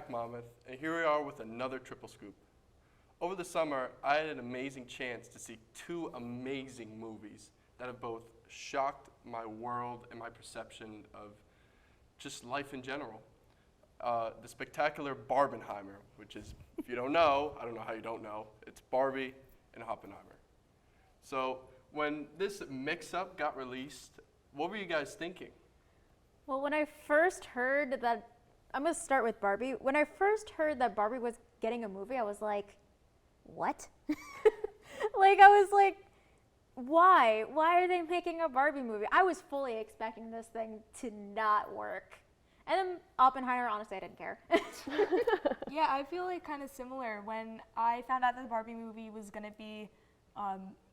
back, Monmouth, and here we are with another Triple Scoop. Over the summer, I had an amazing chance to see two amazing movies that have both shocked my world and my perception of just life in general. The spectacular Barbenheimer, which is, if you don't know, I don't know how you don't know, it's Barbie and Oppenheimer. So when this mix-up got released, what were you guys thinking? Well, when I first heard that, I'm going to start with Barbie. When I first heard that Barbie was getting a movie, I was like, what? Like, I was like, why? Why are they making a Barbie movie? I was fully expecting this thing to not work. And then Oppenheimer, honestly, I didn't care. Yeah, I feel like kind of similar. When I found out that the Barbie movie was going to be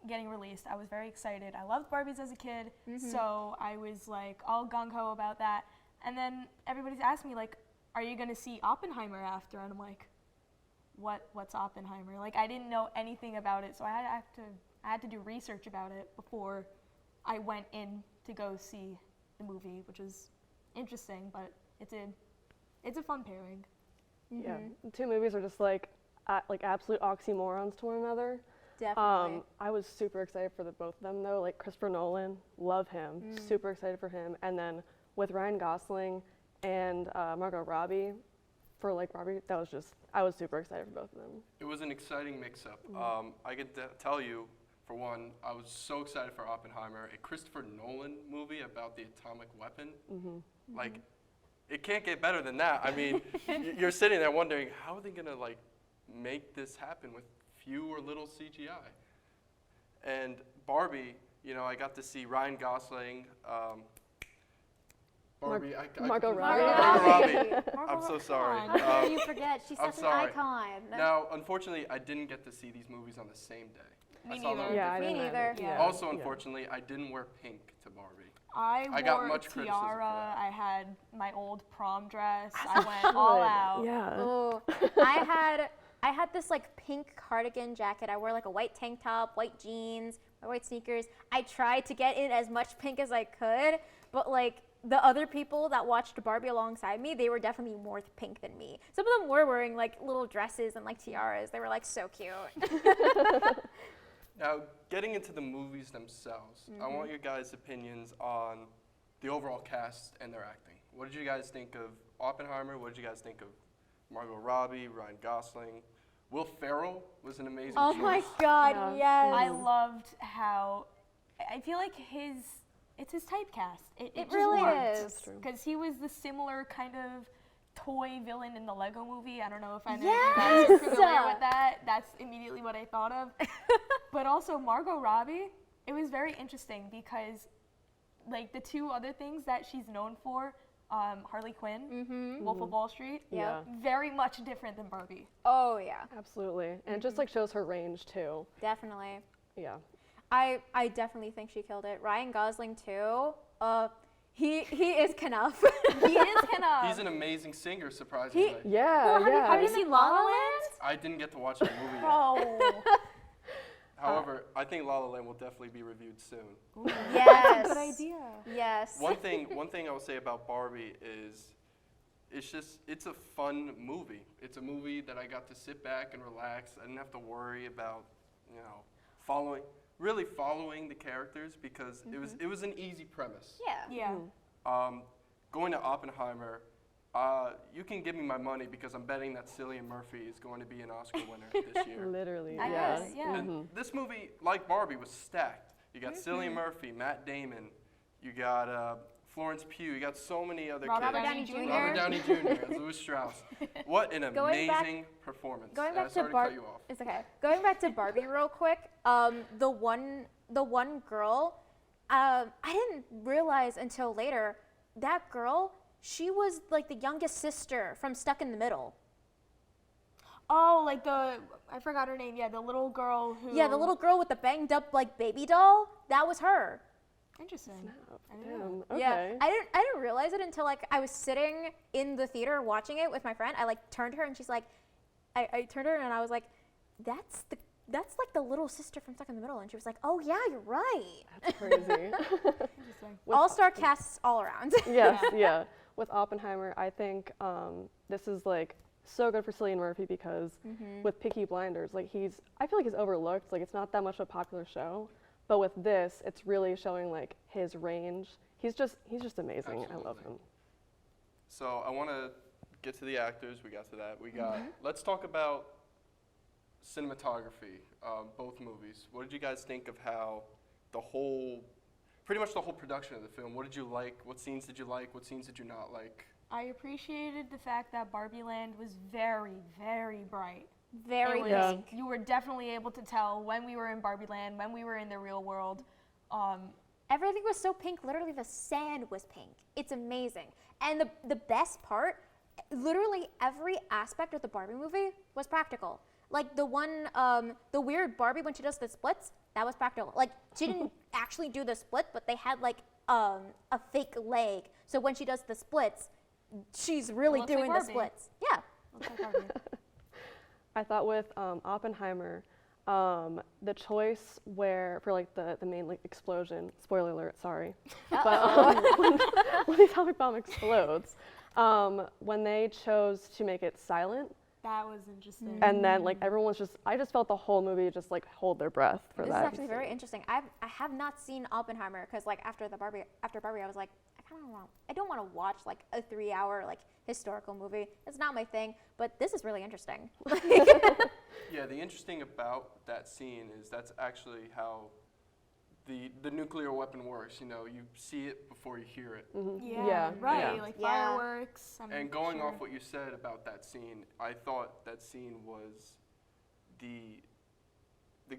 getting released, I was very excited. I loved Barbies as a kid, so I was like all gung-ho about that. And then everybody's asked me, like, are you going to see Oppenheimer after? And I'm like, what's Oppenheimer? Like, I didn't know anything about it, so I had to do research about it before I went in to go see the movie, which was interesting, but it's a fun pairing. Yeah, the two movies are just like absolute oxymorons to one another. Definitely. I was super excited for both of them though. Like Christopher Nolan, love him, super excited for him. And then with Ryan Gosling and Margot Robbie for like Barbie, I was super excited for both of them. It was an exciting mix-up. I could tell you, for one, I was so excited for Oppenheimer, a Christopher Nolan movie about the atomic weapon. Like, it can't get better than that. I mean, you're sitting there wondering, how are they gonna like make this happen with few or little CGI? And Barbie, you know, I got to see Ryan Gosling, Barbie, Margot Robbie. I'm so sorry. How do you forget? She's such an icon. Now, unfortunately, I didn't get to see these movies on the same day. Me I saw them neither. Yeah, Me neither. Yeah. Also, unfortunately, I didn't wear pink to Barbie. I got wore much a criticism for tiara. that. I had my old prom dress. I went all out. Yeah. Oh, I had this like pink cardigan jacket. I wore like a white tank top, white jeans, my white sneakers. I tried to get in as much pink as I could, but like the other people that watched Barbie alongside me, they were definitely more pink than me. Some of them were wearing like little dresses and like tiaras. They were like so cute. Now, getting into the movies themselves, I want your guys' opinions on the overall cast and their acting. What did you guys think of Oppenheimer? What did you guys think of Margot Robbie, Ryan Gosling? Will Ferrell was an amazing Oh choice. my God, yes. I loved how I feel like it's his typecast. It It just really worked. is. That's true. Because he was the similar kind of toy villain in the Lego movie. I don't know if any of you guys are familiar with that. That's immediately what I thought of. But also Margot Robbie, it was very interesting because like the two other things that she's known for, Harley Quinn, Wolf of Wall Street, Yeah. very much different than Barbie. Oh yeah, Absolutely. And it just like shows her range too. definitely. Yeah. I definitely think she killed it. Ryan Gosling too. He is Knuff. He is Knuff. He's an amazing singer, surprisingly. Yeah. Have you seen La La Land? I didn't get to watch the movie yet. Oh, However, I think La La Land will definitely be reviewed soon. Yes. good idea. Yes. One thing I will say about Barbie is it's a fun movie. It's a movie that I got to sit back and relax. I didn't have to worry about, following the characters because it was an easy premise. Yeah. Yeah. Going to Oppenheimer, you can give me my money because I'm betting that Cillian Murphy is going to be an Oscar winner this year. Literally. I Yeah. guess, yeah. And this movie, like Barbie, was stacked. You got Cillian Murphy, Matt Damon, you got Florence Pugh, you got so many other Robert kids. Downey Jr. Robert Downey Jr. as Louis Strauss. What an Going back- amazing performance. Going And I back to sorry to cut you off. It's okay. Going back to Barbie real quick. The one girl, I didn't realize until later that girl, she was like the youngest sister from Stuck in the Middle. Oh, like I forgot her name. Yeah, the little girl who. Yeah, the little girl with the banged up like baby doll. That was her. Interesting. I didn't Damn. know. Okay. Yeah, I didn't realize it until like I was sitting in the theater watching it with my friend. I like turned to her and she's like, I turned to her and I was like, that's like the little sister from Stuck in the Middle, and she was like, oh yeah, you're right. That's crazy. Interesting. All-star casts all around. Yes, yeah. With Oppenheimer, I think this is like so good for Cillian Murphy because with Peaky Blinders, like I feel like he's overlooked. Like it's not that much of a popular show, but with this, it's really showing like his range. He's just amazing. I love him. So I want to get to the actors. We got to that. Let's talk about cinematography, both movies. What did you guys think of how pretty much the whole production of the film, what did you like? What scenes did you like? What scenes did you not like? I appreciated the fact that Barbie Land was very, very bright. Very pink. You were definitely able to tell when we were in Barbie Land, when we were in the real world. Everything was so pink. Literally, the sand was pink. It's amazing. And the best part, literally every aspect of the Barbie movie was practical. Like the one, the weird Barbie when she does the splits, that was practical. Like she didn't actually do the split, but they had like a fake leg. So when she does the splits, she's really doing the splits. Yeah. Looks like Barbie. I thought with Oppenheimer, the choice for like the main like explosion, spoiler alert, sorry, but when the atomic bomb explodes, when they chose to make it silent, that was interesting. and then like I just felt the whole movie just like hold their breath for This that. is actually very interesting. I have not seen Oppenheimer because like after Barbie, I was like, I don't want to watch like a 3-hour like historical movie. It's not my thing. But this is really interesting. Yeah, the interesting about that scene is that's actually how the nuclear weapon works. You know, you see it before you hear it. Yeah. Right. Yeah. Like Yeah. fireworks. And going off what you said about that scene, I thought that scene was the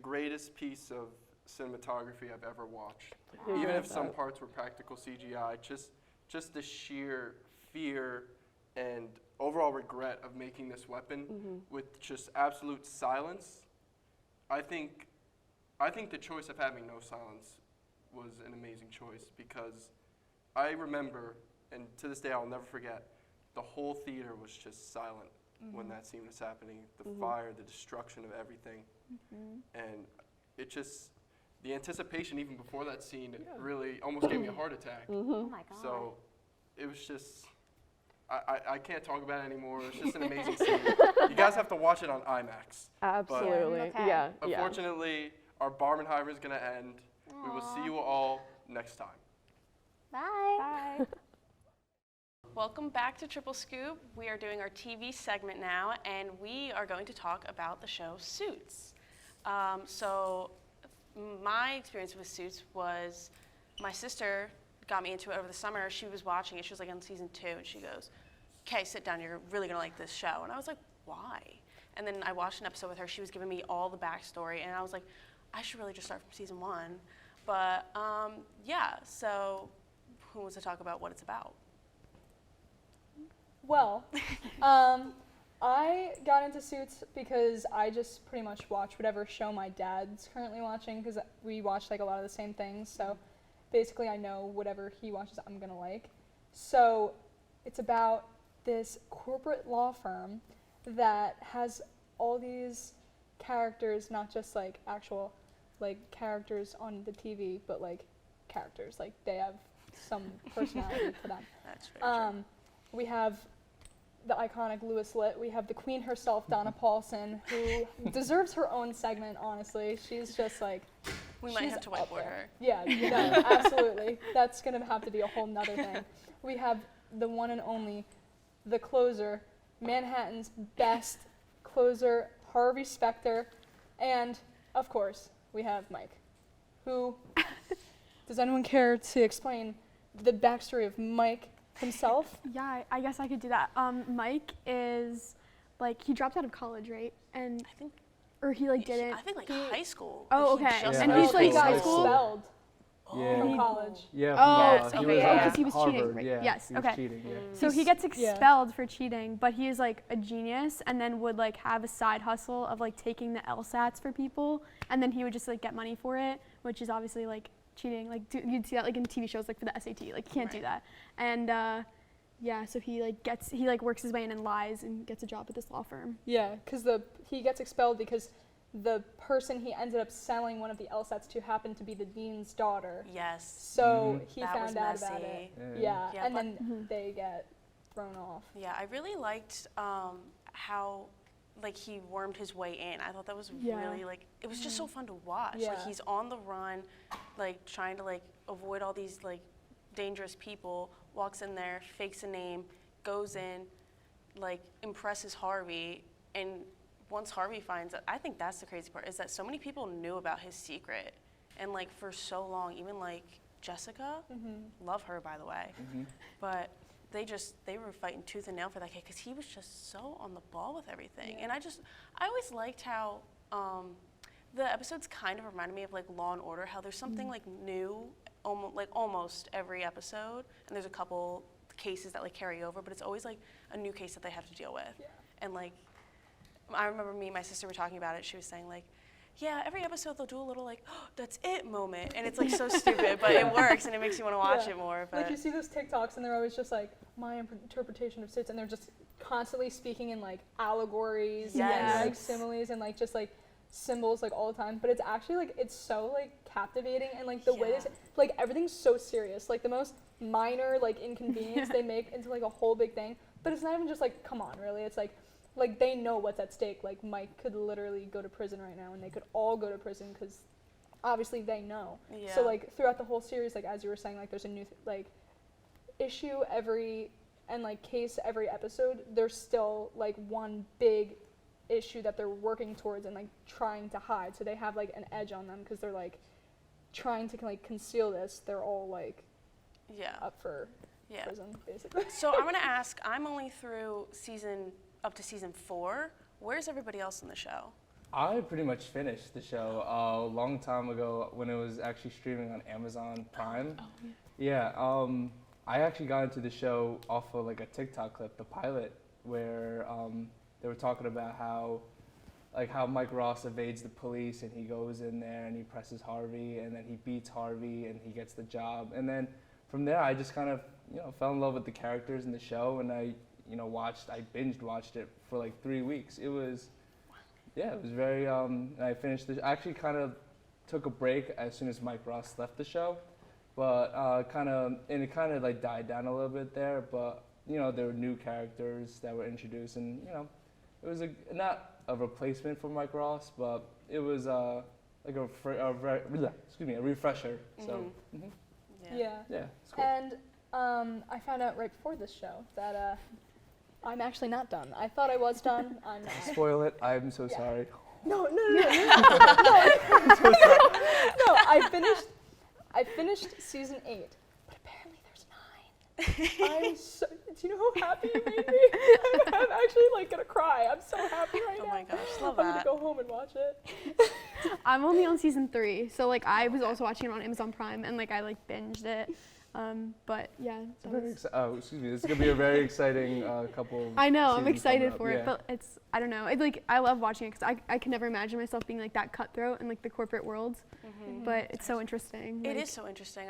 greatest piece of cinematography I've ever watched. Yeah, Even I if some bet. parts were practical CGI, just the sheer fear and overall regret of making this weapon with just absolute silence. I think the choice of having no silence was an amazing choice because I remember, and to this day I'll never forget, the whole theater was just silent when that scene was happening. The fire, the destruction of everything. And it just, the anticipation even before that scene, it really almost gave me a heart attack. Oh my god. So it was just, I can't talk about it anymore. It's just an amazing scene. You guys have to watch it on IMAX. Absolutely. Okay. Yeah. Unfortunately, our Barbenheimer is going to end. We will see you all next time. Bye. Bye. Welcome back to Triple Scoop. We are doing our TV segment now, and we are going to talk about the show Suits. So my experience with Suits was my sister got me into it over the summer. She was watching it. She was like on season 2, and she goes, "Okay, sit down. You're really going to like this show." And I was like, "Why?" And then I watched an episode with her. She was giving me all the backstory, and I was like, I should really just start from season 1. But yeah, so who wants to talk about what it's about? Well, I got into Suits because I just pretty much watch whatever show my dad's currently watching because we watch like a lot of the same things. So basically I know whatever he watches I'm going to like. So it's about this corporate law firm that has all these characters, not just like actual like characters on the TV, but like characters. Like they have some personality to them. That's very true. We have the iconic Louis Litt. We have the queen herself, Donna Paulson, who deserves her own segment, honestly. She's just like, We might she's have to up whiteboard there. her. Yeah, no, absolutely. That's going to have to be a whole nother thing. We have the one and only, the closer, Manhattan's best closer, Harvey Specter, and, of course, we have Mike, who, does anyone care to explain the backstory of Mike himself? Yeah, I guess I could do that. Mike is, like, he dropped out of college, right? And I think, or he, like, didn't. I think like high school. Oh, He okay. just And Yeah, he's, like, he got high school? expelled Yeah. from college. Yeah, Oh, from, okay, he was yeah, at 'cause he was cheating, Harvard, right? Yeah, Yes, he was okay. cheating, yeah. So he gets yeah. expelled for cheating, but he is, like, a genius and then would, like, have a side hustle of, like, taking the LSATs for people. And then he would just, like, get money for it, which is obviously, like, cheating. Like, you'd see that, like, in TV shows, like, for the SAT. Like, you can't do that. And, yeah, so he works his way in and lies and gets a job at this law firm. Yeah, because he gets expelled because the person he ended up selling one of the LSATs to happened to be the dean's daughter. Yes. So he That was found out about messy. it. Yeah. Yeah, Yeah, and but- then they get thrown off. Yeah, I really liked how like he wormed his way in. I thought that was Yeah. really like it was just so fun to watch. Yeah. Like he's on the run, like trying to like avoid all these like dangerous people, walks in there, fakes a name, goes in, like impresses Harvey, and once Harvey finds out, I think that's the crazy part, is that so many people knew about his secret, and like for so long, even like Jessica, love her by the way, but they were fighting tooth and nail for that kid because he was just so on the ball with everything. And I always liked how the episodes kind of reminded me of like Law and Order, how there's something like new, almost every episode, and there's a couple cases that like carry over, but it's always like a new case that they have to deal with. And like, I remember me and my sister were talking about it. She was saying like, yeah, every episode they'll do a little like, oh, that's it moment, and it's like so stupid, but it works and it makes you want to watch it more. But Like you see those TikToks and they're always just like, my interpretation of Suits, and they're just constantly speaking in like allegories and like Yes. similes and like just like symbols like all the time. But it's actually like, it's so like captivating, and like the way Yeah. this, like everything's so serious. Like the most minor like inconvenience they make into like a whole big thing. But it's not even just like, come on, really. It's like they know what's at stake. Like Mike could literally go to prison right now, and they could all go to prison because obviously they know. yeah. So like throughout the whole series, like as you were saying, like there's a new like issue every and like case every episode. There's still like one big issue that they're working towards and like trying to hide. So they have like an edge on them because they're like trying to like conceal this. They're all like yeah. up for Yeah. prison basically. So I'm gonna ask. I'm only through up to season 4. Where's everybody else in the show? I pretty much finished the show a long time ago when it was actually streaming on Amazon Prime. I actually got into the show off of like a TikTok clip, the pilot, where they were talking about how Mike Ross evades the police and he goes in there and he presses Harvey and then he beats Harvey and he gets the job. And then from there I just kind of fell in love with the characters in the show, and I binge watched it for like 3 weeks. It was very, I finished I actually kind of took a break as soon as Mike Ross left the show, but it kind of like died down a little bit there, but there were new characters that were introduced, and it was not a replacement for Mike Ross, but it was like a refresher. So Yeah. it's cool. And I found out right before this show that I'm actually not done. I thought I was done. I'm not. Spoil it. I'm so sorry. No. I finished season 8, but apparently there's 9. I'm so. Do you know how happy you made me? I'm actually like gonna cry. I'm so happy right now. Oh my gosh, love I'm gonna that. go home and watch it. I'm only on season 3, so like I was also watching it on Amazon Prime, and like I like binged it. But yeah, This is gonna be a very exciting couple. I know, I'm seasons excited coming up. for it, but I don't know. I love watching it because I can never imagine myself being like that cutthroat in like the corporate world. But it's so interesting. It like- is so interesting.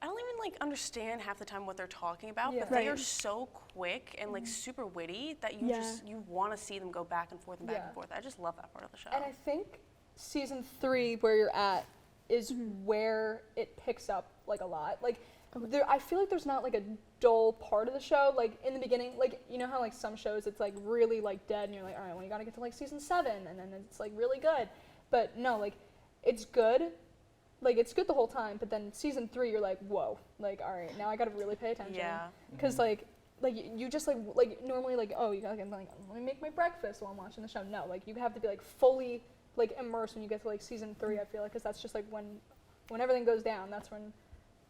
I don't even like understand half the time what they're talking about, Yeah. but they are Right. so quick and like super witty that you Yeah. you want to see them go back and forth and back Yeah. and forth. I just love that part of the show. And I think season 3, where you're at, is where it picks up like a lot. Like, I feel like there's not like a dull part of the show. Like in the beginning, like you know how like some shows it's like really like dead, and you're like, all right, well you gotta get to like season 7, and then it's like really good. But no, like it's good. Like it's good the whole time, but then season 3, you're like, whoa, like all right, now I gotta really pay attention. Yeah. Because like you just like normally like, oh, you gotta get like, let me make my breakfast while I'm watching the show. No, like you have to be like fully like immersed when you get to like season 3. I feel like, because that's just like when everything goes down, that's when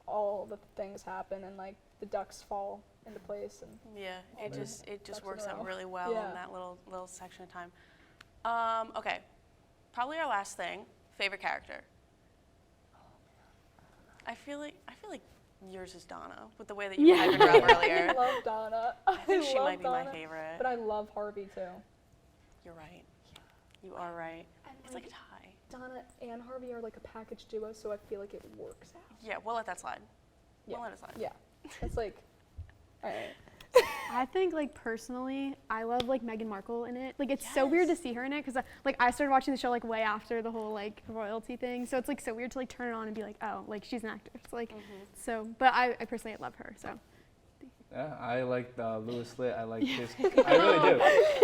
all the things happen and like the ducks fall into place. And Yeah, it Ducks just in works a out row. really well Yeah. in that little section of time. Okay, probably our last thing, favorite character. I feel like yours is Donna with the way that you were hyping her up I earlier. love Donna. I think she love might be Donna, my favorite. But I love Harvey too. You're right. You are right. And It's like a tie. Donna and Harvey are like a package duo, so I feel like it works out. Yeah, we'll let that slide. Yeah. We'll let it slide. Yeah, it's like, all right. I think like personally, I love like Meghan Markle in it. Like it's so weird to see her in it because like I started watching the show like way after the whole like royalty thing, so it's like so weird to like turn it on and be like, oh, like she's an actress. Like so, but I personally love her. So Yeah, I like Louis Litt. I like his. I really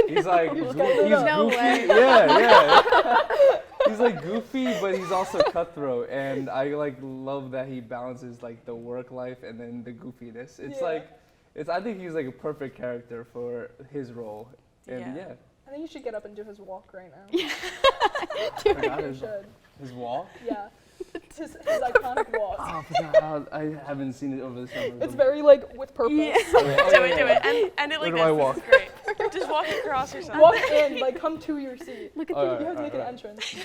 do. He's like he's No goofy. way. Yeah. He's like goofy, but he's also cutthroat, and I like love that he balances like the work life and then the goofiness. It's like, I think he's like a perfect character for his role, and Yeah. I think you should get up and do his walk right now. I forgot You his, should. his walk. Yeah. His iconic walk. Oh, I forgot. I haven't seen it over the summer. It's very like with purpose. Do it. And it like Where do I this. walk? This is great. Just walk across or something. Walk in, like come to your seat. Look at All the. right, You have to all make right, an all right. entrance.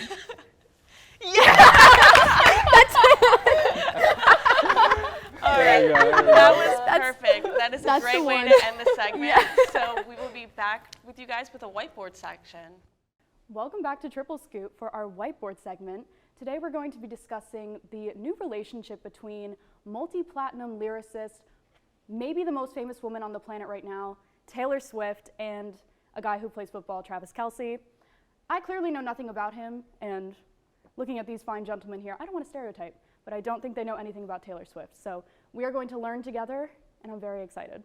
All There you right. go, there you That go. was perfect. That is a That's great the way one. to end the segment. So we will be back with you guys with a whiteboard section. Welcome back to Triple Scoop for our whiteboard segment. Today we're going to be discussing the new relationship between multi-platinum lyricist, maybe the most famous woman on the planet right now, Taylor Swift, and a guy who plays football, Travis Kelce. I clearly know nothing about him, and looking at these fine gentlemen here, I don't want to stereotype, but I don't think they know anything about Taylor Swift. So we are going to learn together, and I'm very excited.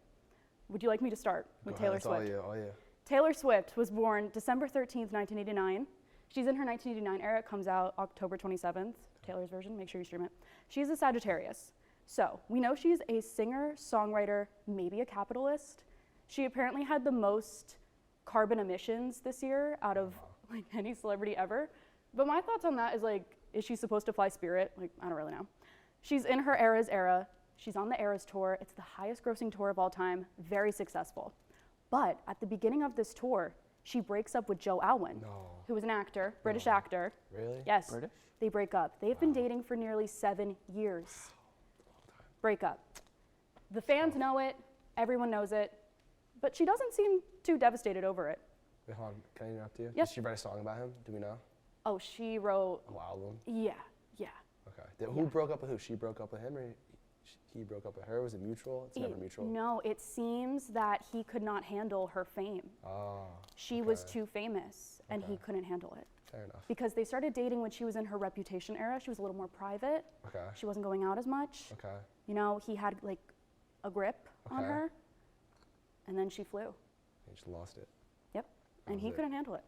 Would you like me to start with Taylor Swift? All you. Taylor Swift was born December 13th, 1989. She's in her 1989 era. It comes out October 27th, Taylor's version. Make sure you stream it. She's a Sagittarius. So we know she's a singer, songwriter, maybe a capitalist. She apparently had the most carbon emissions this year out of like any celebrity ever. But my thoughts on that is like, is she supposed to fly Spirit? Like, I don't really know. She's in her Eras era. She's on the Eras tour. It's the highest grossing tour of all time, very successful. But at the beginning of this tour, she breaks up with Joe Alwyn, who was an actor, British actor. Really? Yes, British? they break up. They've been dating for nearly 7 years. Break up. The fans know it, everyone knows it, but she doesn't seem too devastated over it. Wait, hold on. Can I interrupt you? Yes. Did she write a song about him? Do we know? Oh, she wrote, A whole album? yeah. Okay. Who broke up with who? She broke up with him or he broke up with her? Was it mutual? It's never mutual. No, it seems that he could not handle her fame. Oh. She was okay. too famous, and he Okay. couldn't handle it. Fair enough. Because they started dating when she was in her Reputation era. She was a little more private. Okay. She wasn't going out as much. Okay. You know, he had like a grip on Okay. her, and then she flew. He just lost it. Yep, and was he it. couldn't handle it.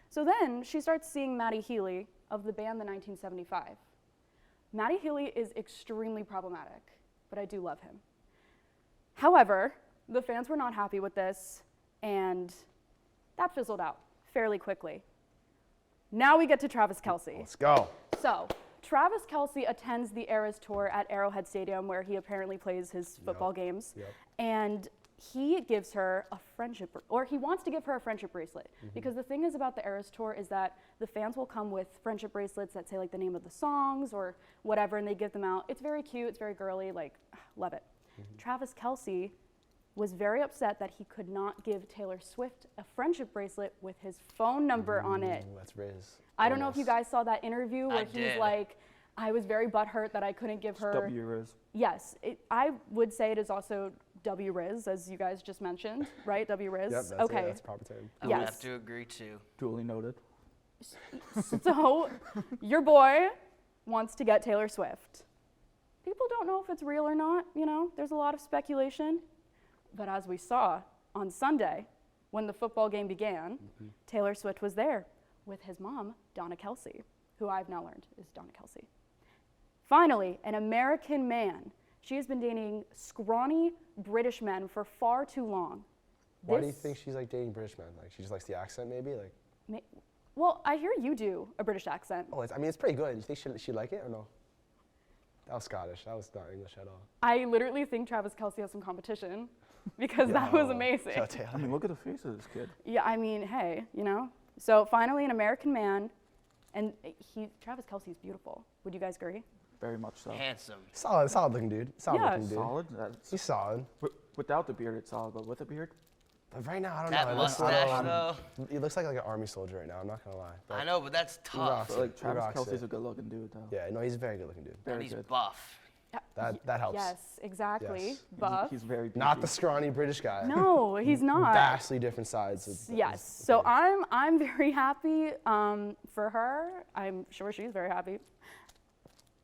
So then she starts seeing Matty Healy of the band The 1975. Matty Healy is extremely problematic, but I do love him. However, the fans were not happy with this, and that fizzled out fairly quickly. Now we get to Travis Kelce. Let's go. So, Travis Kelce attends the Eras Tour at Arrowhead Stadium, where he apparently plays his football games. Yep. And he gives her a friendship, or he wants to give her a friendship bracelet. Because the thing is about the Eras Tour is that the fans will come with friendship bracelets that say like the name of the songs or whatever, and they give them out. It's very cute, it's very girly, like, love it. Travis Kelce was very upset that he could not give Taylor Swift a friendship bracelet with his phone number on it. Ooh, that's Riz. I don't know if you guys saw that interview where I he was did. like, I was very butthurt that I couldn't give her. W Riz. Yes, I would say it is also W Riz, as you guys just mentioned, right? W Riz. Yep, that's okay. that's a proper term. I would Yes. have to agree too. Duly noted. So, your boy wants to get Taylor Swift. People don't know if it's real or not, you know, there's a lot of speculation. But as we saw on Sunday, when the football game began, Taylor Swift was there with his mom, Donna Kelce, who I've now learned is Donna Kelce. Finally, an American man. She has been dating scrawny British men for far too long. Why do you think she's like dating British men? Like she just likes the accent, maybe? Like. Well, I hear you do a British accent. Oh, I mean, it's pretty good. You think she'd like it or no? That was Scottish. That was not English at all. I literally think Travis Kelce has some competition because that was Yo, amazing. shout out Taylor. I mean, look at the face of this kid. Yeah, I mean, hey, you know. So finally, an American man, and Travis Kelce is beautiful. Would you guys agree? Very much so. Handsome. Solid looking dude. Solid Yeah. looking dude. Solid. That's, He's solid. without the beard, it's solid, but with the beard, But right now, I don't That know. It looks- I mustache don't though. know. He looks like an army soldier right now. I'm not gonna lie. But I know, but that's tough. rocks but like He Travis rocks Kelce's it. a good-looking dude, though. Yeah, no, he's a very good looking dude. And Very he's good. buff. That helps. Yes, exactly. Yes. Buff. He's very beefy. Not the scrawny British guy. No, he's not. Vastly different sides. of- Yes. So I'm very happy for her. I'm sure she's very happy.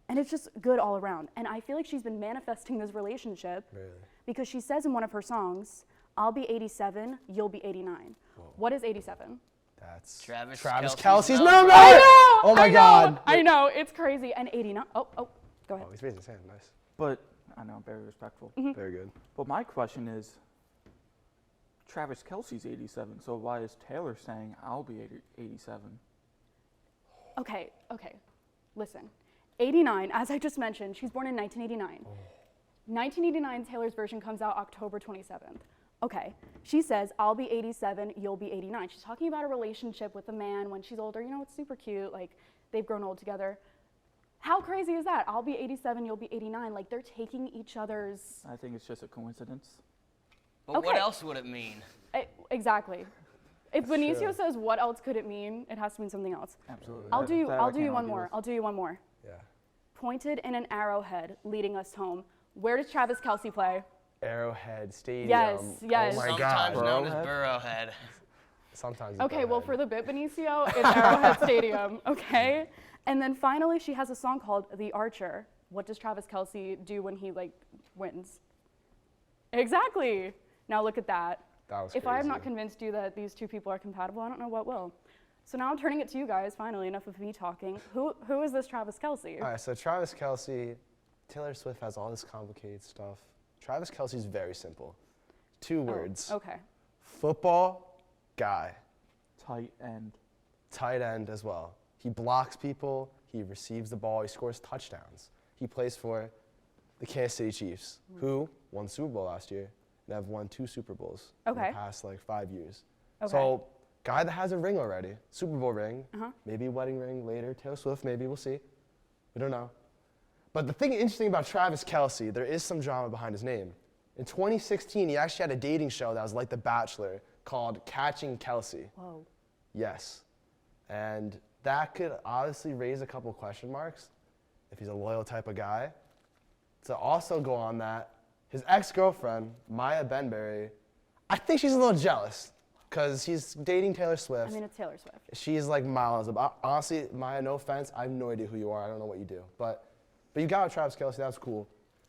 And it's just good all around. And I feel like she's been manifesting this relationship Really. because she says in one of her songs, I'll be 87, you'll be 89. What is 87? That's Travis Kelce's Kelce's number. I know! Oh my God. I know, it's crazy. And 89, go ahead. Oh, he's raising his hand. Nice. But I know, very respectful. Very good. But my question is, Travis Kelce's 87, so why is Taylor saying I'll be 87? Okay. Listen, 89, as I just mentioned, she's born in 1989. 1989, Taylor's version comes out October 27th. Okay, she says, I'll be 87, you'll be 89. She's talking about a relationship with a man when she's older. You know, it's super cute. Like, they've grown old together. How crazy is that? I'll be 87, you'll be 89. Like, they're taking each other's... I think it's just a coincidence. But what else would it mean? Exactly. If Benicio says what else could it mean, it has to mean something else. Absolutely. I'll do you one argue more. with. I'll do you one more. Yeah. Pointed in an arrowhead leading us home. Where does Travis Kelce play? Arrowhead Stadium. Yes. Oh my Sometimes God. known as Burrowhead? Burrowhead. Sometimes. Okay, well, for the bit, Benicio, it's Arrowhead Stadium, okay? And then finally, she has a song called The Archer. What does Travis Kelce do when he, wins? Exactly. Now look at that. That was If I have crazy. not convinced you that these two people are compatible, I don't know what will. So now I'm turning it to you guys, finally, enough of me talking. Who is this Travis Kelce? All right, so Travis Kelce, Taylor Swift has all this complicated stuff. Travis Kelce's very simple. 2 words. Okay. Football guy. Tight end. Tight end as well. He blocks people, he receives the ball, he scores touchdowns. He plays for the Kansas City Chiefs, who won Super Bowl last year and have won 2 Super Bowls in the past 5 years. Okay. So, guy that has a ring already, Super Bowl ring, maybe a wedding ring later, Taylor Swift, maybe, we'll see. We don't know. But the thing interesting about Travis Kelce, there is some drama behind his name. In 2016, he actually had a dating show that was like The Bachelor called Catching Kelce. Whoa. Yes. And that could obviously raise a couple question marks if he's a loyal type of guy. To also go on that, his ex-girlfriend, Maya Benberry, I think she's a little jealous because he's dating Taylor Swift. I mean, it's Taylor Swift. She's like miles above. Honestly, Maya, no offense, I have no idea who you are. I don't know what you do. But you got with Travis Kelce, that's cool.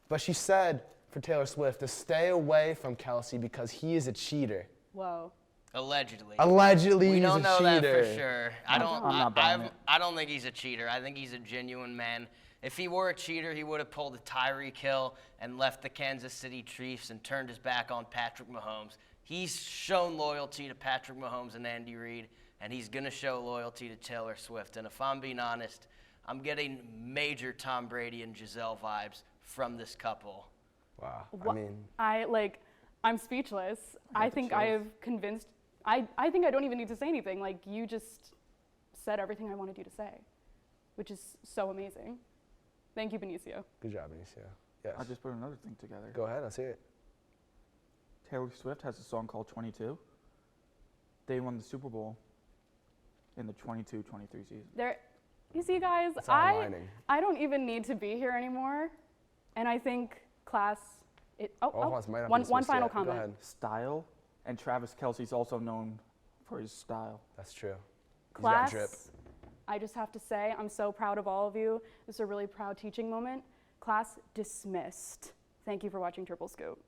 But she said for Taylor Swift to stay away from Kelce because he is a cheater. Whoa. Allegedly. Allegedly, We he's don't a know that cheater. for sure. I'm not buying it. I don't think he's a cheater. I think he's a genuine man. If he were a cheater, he would have pulled a Tyreek Hill and left the Kansas City Chiefs and turned his back on Patrick Mahomes. He's shown loyalty to Patrick Mahomes and Andy Reid, and he's going to show loyalty to Taylor Swift. And if I'm being honest, I'm getting major Tom Brady and Giselle vibes from this couple. Wow. Wha- I'm speechless. I think I have convinced, I think I don't even need to say anything. Like, you just said everything I wanted you to say, which is so amazing. Thank you, Benicio. Good job, Benicio. Yes. I just put another thing together. Go ahead, let's hear it. Taylor Swift has a song called 22. They won the Super Bowl in the 22-23 season. You see, guys, It's all aligning. I don't even need to be here anymore. And I think class, Might not be one dismissed final yet. comment. Go ahead. Style, and Travis Kelce's also known for his style. That's true. Class, He's got drip. I just have to say, I'm so proud of all of you. This is a really proud teaching moment. Class dismissed. Thank you for watching Triple Scoop.